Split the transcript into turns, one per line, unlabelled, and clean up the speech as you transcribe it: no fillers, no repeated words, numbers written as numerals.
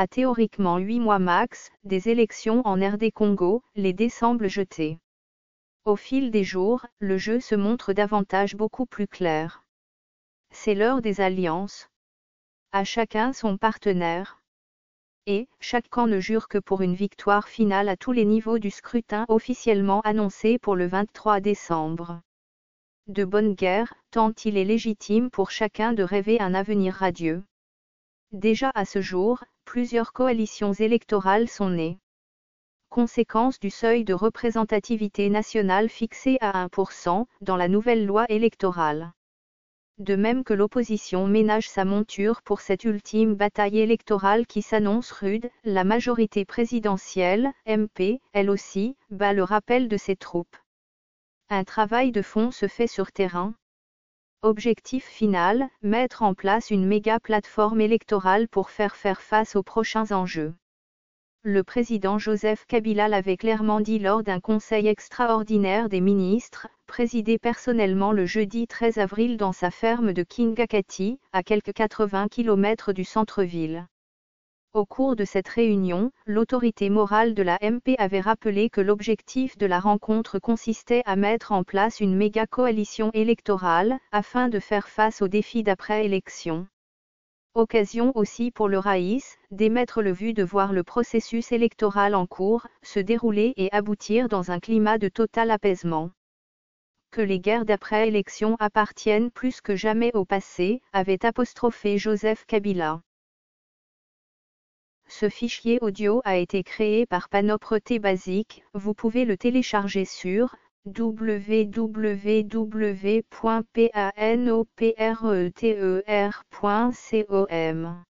à théoriquement 8 mois max, des élections en RD Congo, les dés semblent jetés. Au fil des jours, le jeu se montre davantage beaucoup plus clair. C'est l'heure des alliances. À chacun son partenaire. Et, chaque camp ne jure que pour une victoire finale à tous les niveaux du scrutin officiellement annoncé pour le 23 décembre. De bonne guerre, tant il est légitime pour chacun de rêver un avenir radieux. Déjà à ce jour, plusieurs coalitions électorales sont nées. Conséquence du seuil de représentativité nationale fixé à 1% dans la nouvelle loi électorale. De même que l'opposition ménage sa monture pour cette ultime bataille électorale qui s'annonce rude, la majorité présidentielle, MP, elle aussi, bat le rappel de ses troupes. Un travail de fond se fait sur terrain. Objectif final, mettre en place une méga plateforme électorale pour faire face aux prochains enjeux. Le président Joseph Kabila l'avait clairement dit lors d'un conseil extraordinaire des ministres, présidé personnellement le jeudi 13 avril dans sa ferme de Kingakati, à quelques 80 km du centre-ville. Au cours de cette réunion, l'autorité morale de la MP avait rappelé que l'objectif de la rencontre consistait à mettre en place une méga coalition électorale, afin de faire face aux défis d'après-élection. Occasion aussi pour le Raïs, d'émettre le vue de voir le processus électoral en cours, se dérouler et aboutir dans un climat de total apaisement. Que les guerres d'après-élection appartiennent plus que jamais au passé, avait apostrophé Joseph Kabila. Ce fichier audio a été créé par Panopre Basic, vous pouvez le télécharger sur www.panopreter.com.